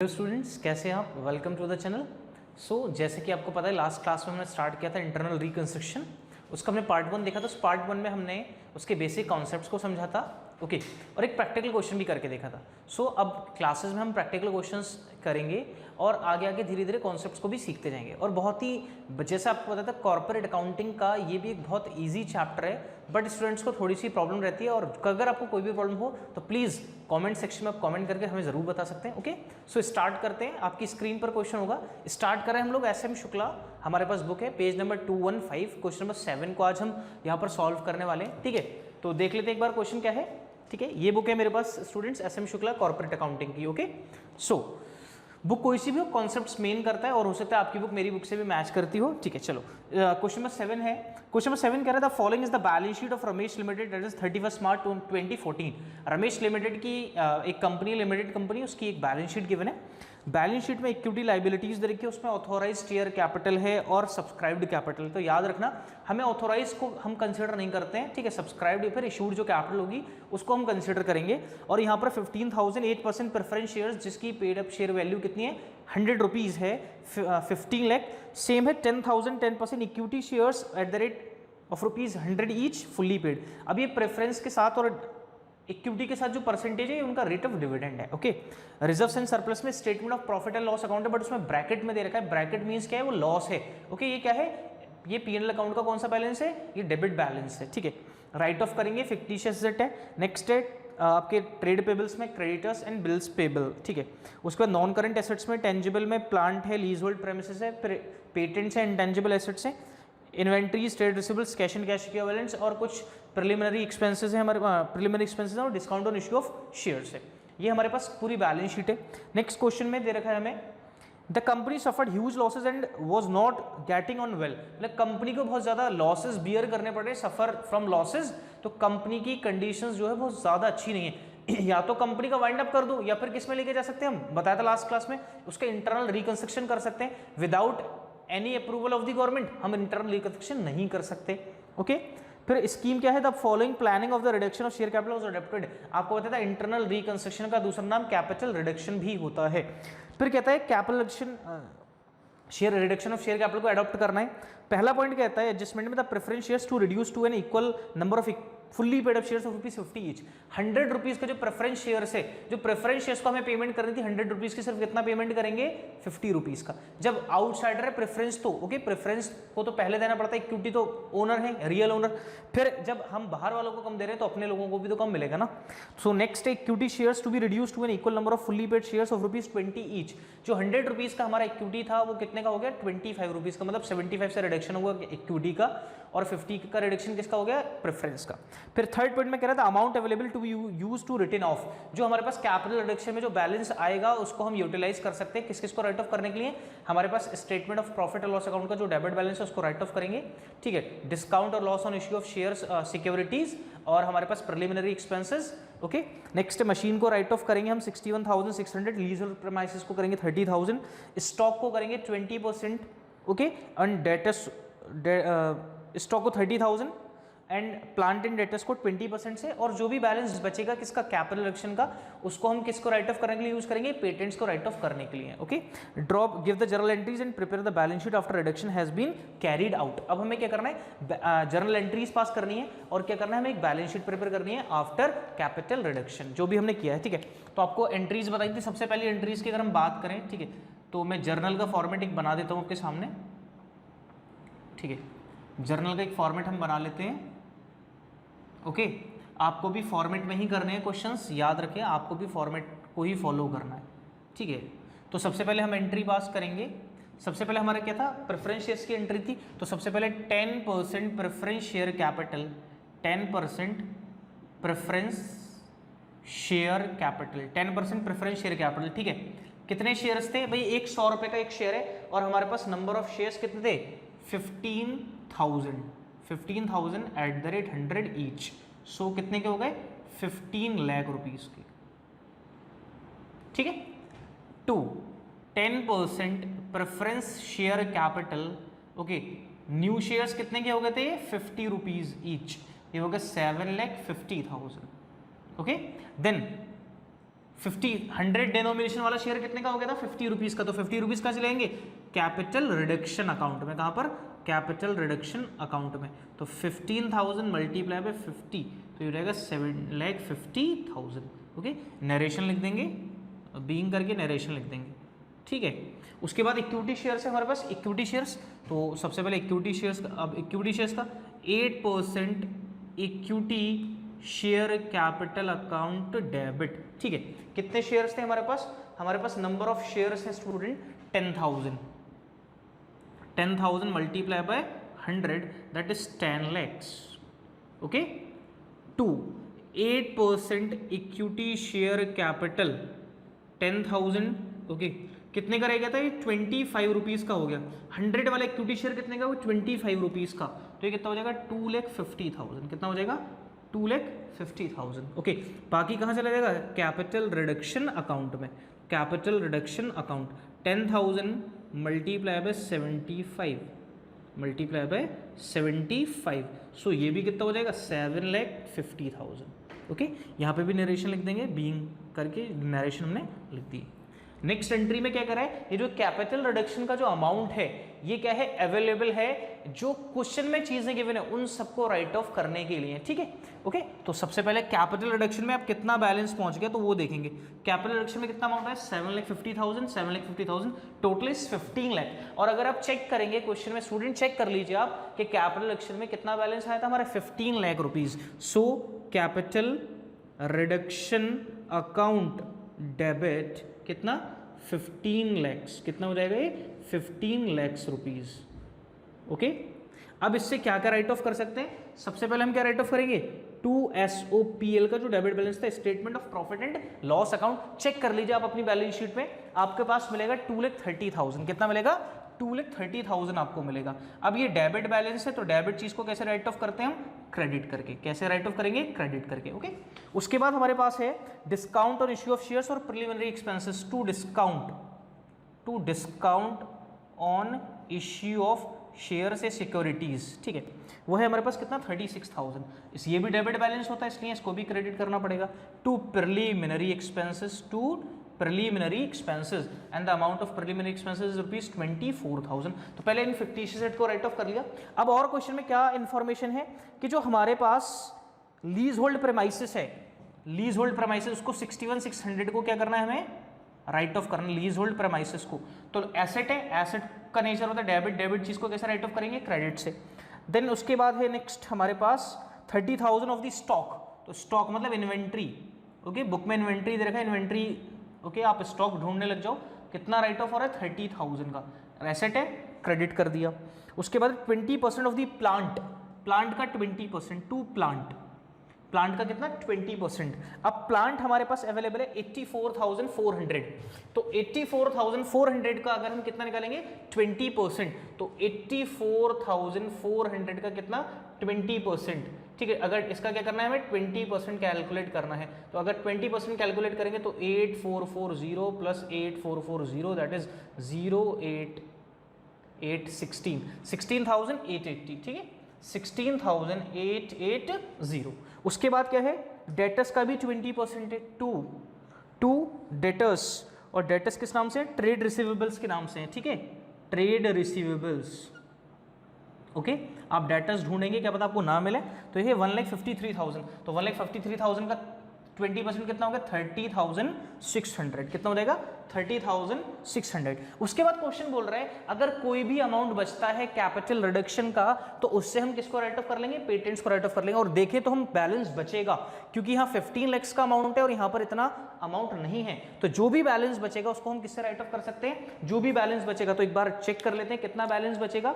Students, कैसे हैं आप? Welcome to the channel. जैसे कि आपको पता है, लास्ट क्लास में हमने स्टार्ट किया था इंटरनल रिकंस्ट्रक्शन। उसका हमने पार्ट 1 देखा था। उस पार्ट 1 में हमने उसके बेसिक कॉन्सेप्ट्स को समझा था, ओके, और एक प्रैक्टिकल क्वेश्चन भी करके देखा था। अब क्लासेस में हम प्रैक्टिकल क्वेश्चंस करेंगे और आगे आगे धीरे धीरे कॉन्सेप्ट्स को भी सीखते जाएंगे। और बहुत ही, जैसे आपको पता था, कॉर्पोरेट अकाउंटिंग का ये भी एक बहुत ईजी चैप्टर है, बट स्टूडेंट्स को थोड़ी सी प्रॉब्लम रहती है। और अगर आपको कोई भी प्रॉब्लम हो तो प्लीज़ कमेंट सेक्शन में आप कमेंट करके हमें ज़रूर बता सकते हैं, ओके। स्टार्ट करते हैं। आपकी स्क्रीन पर क्वेश्चन होगा। स्टार्ट करें हम लोग एस एम शुक्ला, हमारे पास बुक है, पेज नंबर 215, क्वेश्चन नंबर 7 को आज हम यहाँ पर सॉल्व करने वाले हैं, ठीक है। तो देख लेते हैं एक बार क्वेश्चन क्या है, ठीक है। ये बुक है मेरे पास students, S M Shukla corporate accounting की, ओके। बुक कोई सी भी हो, कॉन्सेप्ट्स मेन करता है और हो सकता है आपकी बुक मेरी बुक से भी मैच करती हो, ठीक है। चलो, क्वेश्चन नंबर 7 है। क्वेश्चन नंबर 7 कह रहा था, following is the balance sheet of Ramesh limited that is 31 March 2014। Ramesh limited की एक कंपनी, लिमिटेड कंपनी, उसकी एक बैलेंस शीट गिवन है। बैलेंस शीट में इक्विटी लाइबिलिटीज दे रखी है, उसमें ऑथोराइज शेयर कैपिटल है और सब्सक्राइब्ड कैपिटल। तो याद रखना, हमें ऑथोराइज को हम कंसिडर नहीं करते हैं, ठीक है। सब्सक्राइब्ड या फिर इशूड जो कैपिटल होगी उसको हम कंसिडर करेंगे। और यहाँ पर 15,000 8% प्रेफरेंस शेयर्स, जिसकी पेड अप शेयर वैल्यू कितनी है, 100 रुपीज़ है, 15 लाख। सेम है 10,000 10% equity shares at the rate of ₹100 each, fully paid. अब ये प्रेफरेंस के साथ और इक्विटी के साथ जो परसेंटेज है उनका रेट ऑफ डिविडेंड है, ओके। रिजर्व्स एंड सरप्लस में statement of profit and loss account है, बट उसमें ब्रैकेट में दे रखा है। ब्रैकेट मींस क्या है, वो लॉस है, ओके। ये क्या है, ये पीएनएल अकाउंट का कौन सा बैलेंस है, ये डेबिट बैलेंस है, ठीक है। राइट ऑफ करेंगे, फिक्टिशियस एसेट है। नेक्स्ट है आपके ट्रेड पेबल्स में क्रेडिटर्स एंड बिल्स पेबल, ठीक है। उसके बाद नॉन करंट एसेट्स में टेंजिबल में प्लांट है, लीज होल्ड प्रेमिसेस है, पेटेंट्स है, इंटेंजिबल एसेट्स है, inventories, trade receivables, cash and cash equivalents, और कुछ प्रिलिमिनरी एक्सपेंसेस है हमारे, प्रिलिमिनरी एक्सपेंसेस और discount on issue of shares है। ये हमारे पास पूरी बैलेंस शीट है। नेक्स्ट क्वेश्चन में दे रखा है हमें, the company suffered huge losses and was not getting on well. मतलब कंपनी को बहुत ज्यादा लॉसेज बियर करने पड़े, सफर फ्रॉम लॉसेज। तो कंपनी की कंडीशंस जो है बहुत ज्यादा अच्छी नहीं है। या तो कंपनी का वाइंड अप कर दो, या फिर किस में लेके जा सकते हैं, हम बताया था लास्ट क्लास में, उसका इंटरनल रिकंस्ट्रक्शन कर सकते हैं। Without any approval of the government हम इंटरनल रिकंस्ट्रक्शन नहीं कर सकते, ओके। फिर स्कीम क्या है, the following planning of the reduction of share capital was adopted. आपको पता था इंटरनल रिकंस्ट्रक्शन का दूसरा नाम कैपिटल रिडक्शन भी होता है। फिर कहता है capital reduction, share reduction of share capital को अडॉप्ट करना है। पहला पॉइंट कहता है, एडजस्टमेंट में the preference shares to reduce to an equal number of fully paid up shares of ₹50 each. 100 rupees का जो प्रेफरेंस शेयर्स है, जो प्रेफरेंस शेयर्स को हमें पेमेंट करनी थी 100 रुपीज की, सिर्फ कितना पेमेंट करेंगे, 50 रुपीज का। जब आउटसाइडर है प्रेफरेंस, तो ओके, प्रेफरेंस को तो पहले देना पड़ता है, इक्विटी तो ओनर है, रियल ओनर। फिर जब हम बाहर वालों को कम दे रहे हैं तो अपने लोगों को भी तो कम मिलेगा ना। So next, equity shares to be reduce to an equal number of fully paid shares of ₹20 each. जो 100 रुपीज का हमारा इक्विटी था वो कितने का हो गया, 25 रुपीज का। मतलब 75 से रिडक्शन हुआ इक्विटी का, और 50 का रिडक्शन किसका हो गया, प्रेफरेंस का। फिर थर्ड पॉइंट में कह रहा था, amount available to use to return off. जो हमारे पास कैपिटल रिडक्शन में जो बैलेंस आएगा उसको हम यूटिलाइज कर सकते हैं। किस किस को राइट ऑफ करने के लिए, हमारे पास statement of profit and loss account का जो डेबिट बैलेंस है उसको राइट ऑफ करेंगे, ठीक है। डिस्काउंट और loss on issue of shares, securities, और हमारे पास preliminary expenses, okay. Next machine को राइट ऑफ करेंगे हम 61,600, लीज होल्ड प्रीमाइसेस को करेंगे 30,000, स्टॉक को करेंगे 20%, ओके, एंड डेटर्स, स्टॉक को 30,000 एंड प्लांट एंड डेटर्स को 20% से। और जो भी बैलेंस बचेगा किसका, कैपिटल रिडक्शन का, उसको हम किसको राइट ऑफ करने के लिए यूज करेंगे, पेटेंट्स को राइट ऑफ करने के लिए, okay. Drop, give the journal entries and prepare the balance sheet after reduction has been carried out. अब हमें क्या करना है, जर्नल एंट्रीज पास करनी है, और क्या करना है, हमें एक बैलेंस शीट प्रिपेयर करनी है आफ्टर कैपिटल रिडक्शन, जो भी हमने किया है, ठीक है। तो आपको एंट्रीज बताई थी। सबसे पहले एंट्रीज की अगर हम बात करें, ठीक है, तो मैं जर्नल का फॉर्मेट एक बना देता हूँ आपके सामने, ठीक है। जर्नल का एक फॉर्मेट हम बना लेते हैं, ओके। आपको भी फॉर्मेट में ही करने हैं क्वेश्चंस, याद रखें, आपको भी फॉर्मेट को ही फॉलो करना है, ठीक है। तो सबसे पहले हम एंट्री पास करेंगे। सबसे पहले हमारा क्या था, प्रेफरेंस शेयर्स की एंट्री थी। तो सबसे पहले 10% preference share capital, 10% preference share capital, 10% preference share capital, ठीक है। कितने शेयर्स थे भाई, एक 100 रुपए का एक शेयर है, और हमारे पास नंबर ऑफ शेयर्स कितने थे, 15,000 एट द रेट 100 ईच। सो कितने के हो गए, 15 लाख रुपीज के, ठीक है। 10% preference share capital, okay. New shares कितने के हो गए थे, 50 रुपीज ईच, ये हो गए 7,50,000, ओके। देन 100 डिनोमिनेशन वाला शेयर कितने का हो गया था, 50 रुपीज़ का। तो 50 रुपीज़ कहाँ चले जाएंगे, कैपिटल रिडक्शन अकाउंट में। कहाँ पर, कैपिटल रिडक्शन अकाउंट में। तो 15,000 मल्टीप्लाई बाय 50, तो ये रहेगा 7,50,000। ओके, नरेशन लिख देंगे, बीइंग करके नरेशन लिख देंगे, ठीक है। उसके बाद इक्विटी शेयर्स है हमारे पास, इक्विटी शेयर्स। तो सबसे पहले इक्विटी शेयर्स का, अब इक्विटी शेयर्स का 8% equity share capital account debit, ठीक है। कितने शेयर्स थे हमारे पास नंबर ऑफ शेयर्स है student 10,000। 10,000 multiply by 100 that is 10 lakhs। Okay, 2 8% equity share capital 10,000। Okay, कितने का रह गया था ये, 25 रुपीज़ का हो गया। 100 वाला इक्विटी शेयर कितने का, वो 25 रुपीज़ का। तो ये कितना हो जाएगा, 2,50,000। कितना हो जाएगा, 2,50,000। ओके, बाकी कहाँ चला जाएगा, कैपिटल रिडक्शन अकाउंट में। Capital reduction account 10,000 multiply by 75 multiply by 75। सो ये भी कितना हो जाएगा, 7,50,000। ओके, यहाँ पे भी नरेशन लिख देंगे, बीइंग करके नरेशन हमने लिख दी। नेक्स्ट एंट्री में क्या करा है, ये जो कैपिटल रिडक्शन का जो अमाउंट है ये क्या है, अवेलेबल है। जो क्वेश्चन में चीजें गिवन है उन सबको राइट ऑफ करने के लिए, ठीक है। ओके, तो सबसे पहले कैपिटल रिडक्शन में आप कितना बैलेंस पहुंच गया तो वो देखेंगे। कैपिटल रिडक्शन में कितना अमाउंट है, 7,50,000। 7,50,000 टोटल इज 15 लाख। और अगर आप चेक करेंगे क्वेश्चन में, स्टूडेंट चेक कर लीजिए आप कि कैपिटल रिडक्शन में कितना बैलेंस आया था हमारे, 15 lakh rupees. So capital reduction account debit कितना, 15 lakhs। कितना हो जाएगा ये, 15 lakhs रुपीज। ओके, अब इससे क्या क्या राइट ऑफ कर सकते हैं, सबसे पहले हम क्या राइट ऑफ करेंगे, 2SOPL का जो डेबिट बैलेंस था, statement of profit and loss account. Check कर लीजिए आप अपनी बैलेंस शीट में, आपके पास मिलेगा 2,30,000। कितना मिलेगा, 2,30,000 आपको मिलेगा। अब ये डेबिट बैलेंस है, तो डेबिट चीज को कैसे राइट ऑफ करते हैं हम, क्रेडिट करके। कैसे राइट ऑफ करेंगे, क्रेडिट करके। ओके, उसके बाद हमारे पास है डिस्काउंट और इश्यू ऑफ शेयर्स और preliminary expenses to discount on issue of shares a securities, ठीक है। वो है हमारे पास कितना, 36,000। ये भी डेबिट बैलेंस होता है, इसलिए इसको भी क्रेडिट करना पड़ेगा। To preliminary expenses and the amount of preliminary expenses rupees 24,000। तो पहले इन फिक्टिशियस सेट को राइट ऑफ कर लिया। अब और क्वेश्चन में क्या इन्फॉर्मेशन है कि जो हमारे पास लीज होल्ड प्रेमाइसिस है, लीज होल्ड प्रेमाइसिस उसको 61,600 को क्या करना है, हमें राइट ऑफ करना, लीज होल्ड प्रेमाइसिस को। तो एसेट है, एसेट का नेचर होता है डेबिट, डेबिट चीज को कैसे राइट ऑफ करेंगे, क्रेडिट से। देन उसके बाद है नेक्स्ट हमारे पास 30,000 ऑफ द स्टॉक। तो स्टॉक मतलब इन्वेंट्री। ओके, बुक में इन्वेंट्री दे रखा है, इन्वेंट्री। ओके, आप स्टॉक ढूंढने लग जाओ, कितना राइट ऑफ हो रहा है, 30,000 का। एसेट है, क्रेडिट कर दिया। उसके बाद 20% ऑफ द प्लांट, प्लांट का 20%, टू प्लांट, प्लांट का कितना, 20%। अब प्लांट हमारे पास अवेलेबल है 84,400। तो 84,400 का अगर हम कितना निकालेंगे, 20%। तो 84,400 का कितना, 20%, ठीक है। अगर इसका क्या करना है, हमें 20% कैलकुलेट करना है। तो अगर 20% कैलकुलेट करेंगे तो 8440 प्लस 8440 दैट इज 08816, 16,880, ठीक है, 16,880। उसके बाद क्या है, डेटर्स का भी 20% है, टू डेटर्स। और डेटर्स किस नाम से, ट्रेड रिसीवेबल्स के नाम से है, ठीक है, ट्रेड रिसीवेबल्स। ओके, आप डेटर्स ढूंढेंगे, क्या पता आपको ना मिले। तो ये 1,53,000। तो 1,53,000 का 20% कितना हो गया, 30,600। कितना हो जाएगा, 30,600। उसके बाद क्वेश्चन बोल रहा है अगर कोई भी अमाउंट बचता है कैपिटल रिडक्शन का, तो उससे हम किसको राइट ऑफ कर लेंगे, पेटेंट्स को राइट ऑफ कर लेंगे। और देखें तो हम बैलेंस बचेगा, क्योंकि यहाँ 15 lakhs का अमाउंट है और यहाँ पर इतना अमाउंट नहीं है। तो जो भी बैलेंस बचेगा उसको हम किससे राइट ऑफ कर सकते हैं, जो भी बैलेंस बचेगा। तो एक बार चेक कर लेते हैं कितना बैलेंस बचेगा,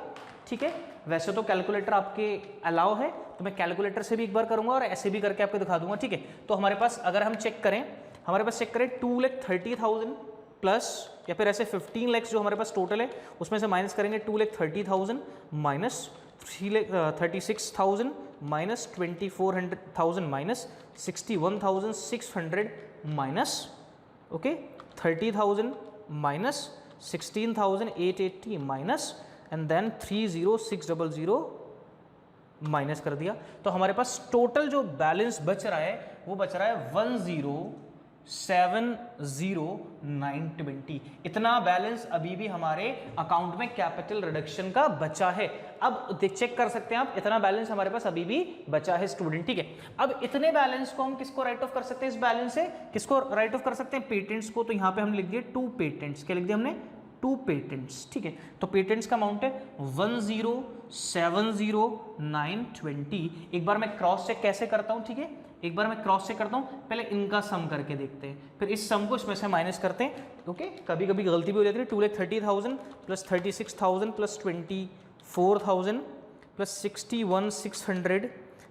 ठीक है। वैसे तो कैलकुलेटर आपके अलाउ है, तो मैं कैलकुलेटर से भी एक बार करूंगा और ऐसे भी करके आपको दिखा दूंगा, ठीक है। तो हमारे पास अगर हम चेक करें, हमारे पास चेक करें 2,30,000 प्लस, या फिर ऐसे 15 lakhs जो हमारे पास टोटल है उसमें से माइनस करेंगे 2,30,000 minus 36,000 minus 24,000 minus 61,600 minus, okay, 30,000 minus 16,880 minus and then 30,600 minus कर दिया। तो हमारे पास टोटल जो बैलेंस बच रहा है वो बच रहा है 10,600 70920, इतना बैलेंस अभी भी हमारे अकाउंट में कैपिटल रिडक्शन का बचा है। अब चेक कर सकते हैं आप, इतना बैलेंस हमारे पास अभी भी बचा है स्टूडेंट, ठीक है। अब इतने बैलेंस को हम किसको राइट ऑफ कर सकते हैं, इस बैलेंस से किसको राइट ऑफ कर सकते हैं, पेटेंट्स को। तो यहाँ पे हम लिख दिए 2 पेटेंट्स, क्या लिख दिया हमने, 2 पेटेंट्स, ठीक है। तो पेटेंट्स का अमाउंट है 1070920। एक बार मैं क्रॉस चेक कैसे करता हूँ, ठीक है, एक बार मैं क्रॉस चेक करता हूँ, पहले इनका सम करके देखते हैं, फिर इस सम को इसमें से माइनस करते हैं, ओके। कभी कभी गलती भी हो जाती है। 2,30,000 plus 36,000 plus 24,000 plus 61,600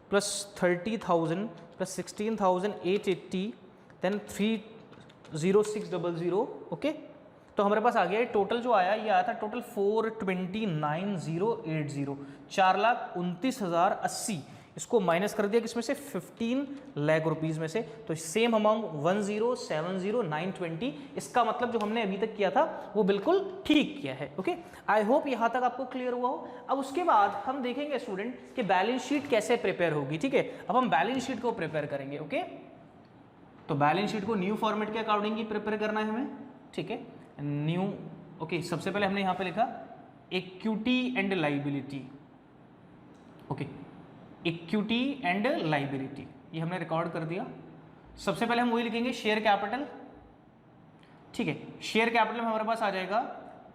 plus 30,000 plus 16,880 then 30600, okay. तो हमारे पास आ गया टोटल जो आया, ये आया था टोटल 429,080, 4,29,080। इसको माइनस कर दिया किसमें से, 15 लाख रुपीस में से। तो सेम अमाउंट 1070920, इसका मतलब जो हमने अभी तक किया था वो बिल्कुल ठीक किया है, ओके। आई होप यहां तक आपको क्लियर हुआ हो। अब उसके बाद हम देखेंगे स्टूडेंट कि बैलेंस शीट कैसे प्रिपेयर होगी, ठीक है। अब हम बैलेंस शीट को प्रिपेयर करेंगे, ओके। तो बैलेंस शीट को न्यू फॉर्मेट के अकॉर्डिंग ही प्रिपेयर करना है हमें, ठीक है। New, okay. सबसे पहले हमने यहां पे लिखा equity and liability, okay, equity and liability, ये हमने रिकॉर्ड कर दिया। सबसे पहले हम वही लिखेंगे शेयर कैपिटल, ठीक है। शेयर कैपिटल में हमारे पास आ जाएगा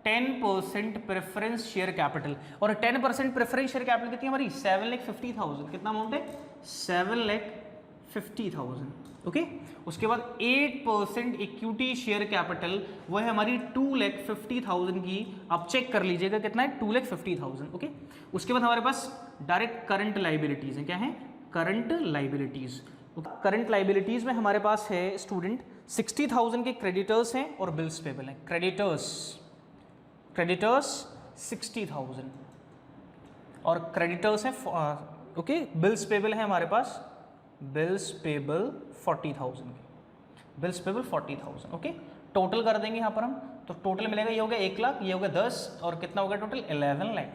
10% प्रेफरेंस शेयर कैपिटल, और 10% प्रेफरेंस शेयर कैपिटल कितनी हमारी, 7,50,000। कितना अमाउंट है, 7,50,000, ओके। उसके बाद 8% इक्विटी शेयर कैपिटल, वो है हमारी 2,50,000 की। आप चेक कर लीजिएगा कितना है, 2,50,000, ओके। उसके बाद हमारे पास डायरेक्ट करंट लाइबिलिटीज है, क्या है, करंट लाइबिलिटीज। करंट लाइबिलिटीज में हमारे पास है स्टूडेंट 60,000 के क्रेडिटर्स हैं और बिल्स पेबल हैं। क्रेडिटर्स 60,000 और क्रेडिटर्स हैं, ओके। बिल्स पेबल है हमारे पास, बिल्स पेबल 40,000 के, बिल्स पेबल 40,000, ओके। टोटल कर देंगे यहाँ पर हम, तो टोटल मिलेगा, ये हो गया 1 लाख, ये हो गया 10, और कितना हो गया टोटल, 11 लाख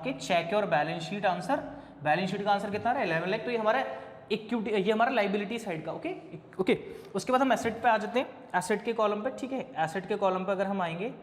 के। चेक और balance sheet answer, balance sheet का आंसर कितना है, 11 लाख। तो ये हमारा इक्विटी, ये हमारा लाइबिलिटी साइड का, ओके, ओके। उसके बाद हम एसेट पे आ जाते हैं, एसेट के कॉलम पे, ठीक है। एसेट के कॉलम पे अगर हम आएंगे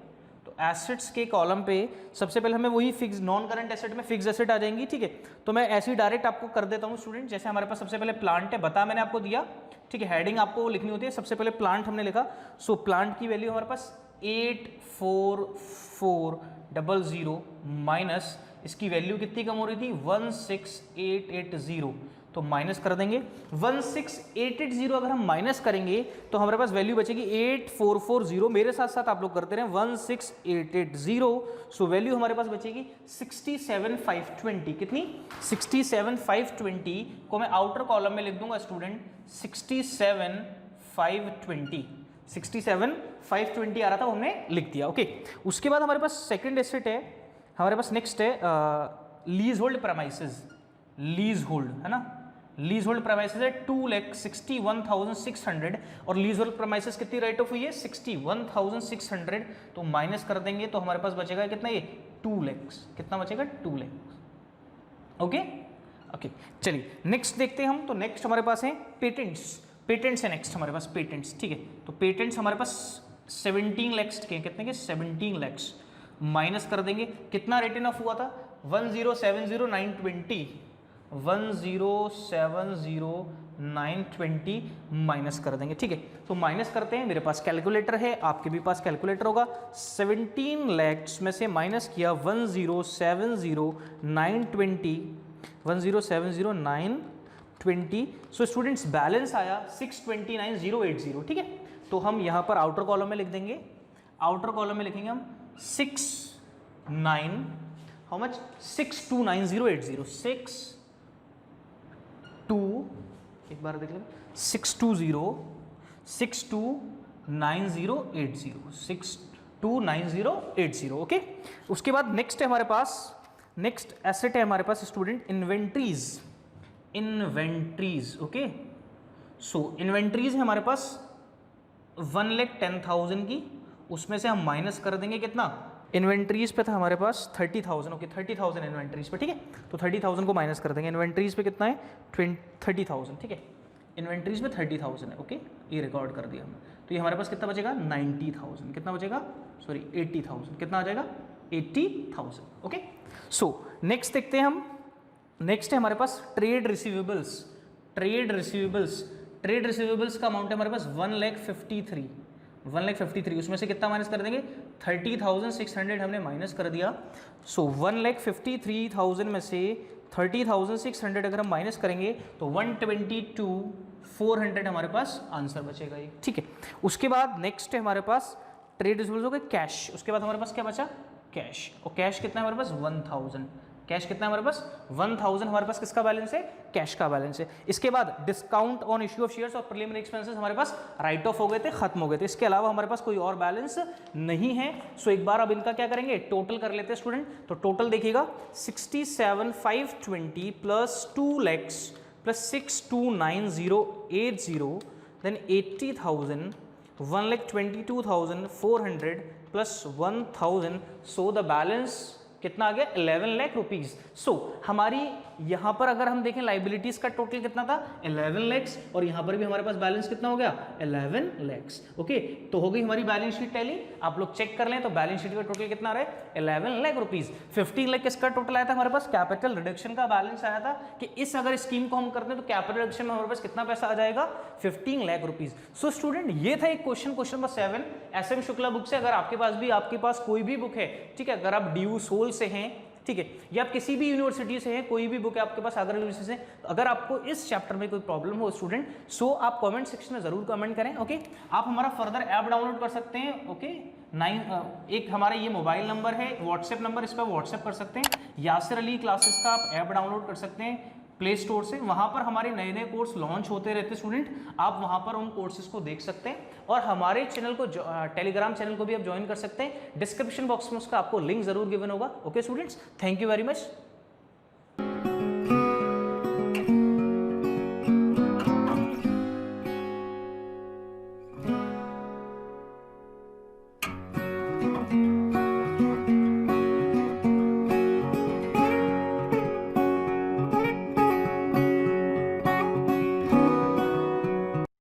तो एसेट्स के कॉलम पे सबसे पहले हमें वही फिक्स, नॉन करंट एसेट में फिक्स एसेट आ जाएंगी, ठीक है। तो मैं ऐसे ही डायरेक्ट आपको कर देता हूँ स्टूडेंट। जैसे हमारे पास सबसे पहले प्लांट है, बता मैंने आपको दिया, ठीक है। हेडिंग आपको लिखनी होती है। सबसे पहले प्लांट हमने लिखा, सो प्लांट की वैल्यू हमारे पास 84400 माइनस इसकी वैल्यू कितनी कम हो रही थी, 16880, तो माइनस कर देंगे 16880। अगर हम माइनस करेंगे तो हमारे पास वैल्यू बचेगी 8440। मेरे साथ साथ आप लोग करते रहे, 16880। सो वैल्यू हमारे पास बचेगी 67,520। कितनी, 67,520 को मैं आउटर कॉलम में लिख दूंगा स्टूडेंट 67,520। 67,520 आ रहा था, वो हमने लिख दिया, ओके। उसके बाद हमारे पास सेकंड एसेट है, हमारे पास नेक्स्ट है lease hold premises, lease hold है ना। लीज होल्ड प्रेमाइसेस है 2,61,600, और लीज होल्ड प्रेमाइसेस कितनी राइट ऑफ हुई है, 61,600। तो माइनस कर देंगे तो हमारे पास बचेगा कितना, ये 2 लाख। कितना बचेगा, 2 लाख, ओके, ओके। चलिए नेक्स्ट देखते हैं हम। तो नेक्स्ट हमारे पास है पेटेंट्स, पेटेंट्स है नेक्स्ट हमारे पास, पेटेंट्स, ठीक है। तो पेटेंट्स हमारे पास 17 लाख के, कितने के, 17 लाख। माइनस कर देंगे, कितना रिटर्न ऑफ हुआ था, 1070920, 1070920 माइनस कर देंगे, ठीक है। तो माइनस करते हैं, मेरे पास कैलकुलेटर है, आपके भी पास कैलकुलेटर होगा। 17 लाख में से माइनस किया 1070920, 1070920। सो स्टूडेंट्स बैलेंस आया 629,080, ठीक है। तो हम यहाँ पर आउटर कॉलम में लिख देंगे, आउटर कॉलम में लिखेंगे हम 69, हाउ मच, 629,080, 62, एक बार देख लें, 620,629,080, ओके। उसके बाद नेक्स्ट है हमारे पास, नेक्स्ट एसेट है हमारे पास स्टूडेंट इन्वेंट्रीज, इन्वेंट्रीज, ओके। सो इन्वेंट्रीज है हमारे पास 1,10,000 की, उसमें से हम माइनस कर देंगे कितना, इन्वेंट्रीज पे था हमारे पास 30,000, ओके, 30,000 इन्वेंट्रीज पे, ठीक है। तो 30,000 को माइनस कर देंगे, इन्वेंट्रीज पे कितना है 30,000, ठीक है। इन्वेंट्रीज में 30,000 है, ओके, ये रिकॉर्ड कर दिया हमने। तो ये हमारे पास कितना बचेगा 90,000, कितना बचेगा, सॉरी 80,000, कितना आ जाएगा 80,000, ओके। सो नेक्स्ट देखते हैं हम, नेक्स्ट है हमारे पास ट्रेड रिसीवेबल्स। ट्रेड रिसीवेबल्स का अमाउंट है हमारे पास 1,53,000, उसमें से कितना माइनस कर देंगे 30,600 हमने माइनस कर दिया। सो 1,53,000 में से 30,600 अगर हम माइनस करेंगे तो 122,400 हमारे पास आंसर बचेगा ये, ठीक है। उसके बाद नेक्स्ट है हमारे पास ट्रेड रिसीवेबल्स हो गए, कैश। उसके बाद हमारे पास क्या बचा, कैश। और कैश कितना है हमारे पास 1,000, कैश कितना है हमारे पास 1,000 हमारे पास किसका बैलेंस है, कैश का बैलेंस है। इसके बाद discount on issue of shares और प्रीलिमिनरी एक्सपेंसेस हमारे पास राइट ऑफ हो गए थे, खत्म हो गए थे। इसके अलावा हमारे पास कोई और बैलेंस नहीं है। सो एक बार अब इनका क्या करेंगे, टोटल कर लेते हैं स्टूडेंट। तो टोटल देखिएगा 67,520 plus 2 lakhs plus 629080 then 80,000 1,22,400 plus 1,000। So the balance कितना आ गया 11 लाख रुपीज। सो हमारी यहाँ पर अगर हम देखें लाइबिलिटीज का टोटल कितना था 11 लैक्स, और यहाँ पर भी हमारे पास बैलेंस कितना हो गया 11 लैक्स, ओके। तो हो गई हमारी बैलेंस शीट टैली, आप लोग चेक कर लें। तो बैलेंस शीट का टोटल कितना आ रहा है 11 लाख रुपीज। 15 लाख किसका टोटल आया था हमारे पास, कैपिटल रिडक्शन का बैलेंस आया था कि इस अगर स्कीम को हम करते हैं तो कैपिटल रिडक्शन में हमारे पास कितना पैसा आ जाएगा 15 लाख रुपीज। सो स्टूडेंट ये था एक question number 7 SM Shukla book से। अगर आपके पास कोई भी बुक है, ठीक है, अगर आप DU सोल से हैं, ठीक है, या आप किसी भी यूनिवर्सिटी से हैं, कोई भी बुक है आपके पास आगरा यूनिवर्सिटी से, अगर आपको इस चैप्टर में कोई प्रॉब्लम हो स्टूडेंट, सो आप कमेंट सेक्शन में जरूर कमेंट करें, ओके। आप हमारा फर्दर ऐप डाउनलोड कर सकते हैं, ओके। एक हमारा ये मोबाइल नंबर है, व्हाट्सएप नंबर, इस पर व्हाट्सएप कर सकते हैं। यासिर अली क्लासेस का आप ऐप डाउनलोड कर सकते हैं प्ले स्टोर से। वहाँ पर हमारे नए नए कोर्स लॉन्च होते रहते स्टूडेंट, आप वहाँ पर उन कोर्सेज को देख सकते हैं। और हमारे चैनल को, टेलीग्राम चैनल को भी आप ज्वाइन कर सकते हैं। डिस्क्रिप्शन बॉक्स में उसका आपको लिंक जरूर गिवन होगा, okay students. Thank you very much.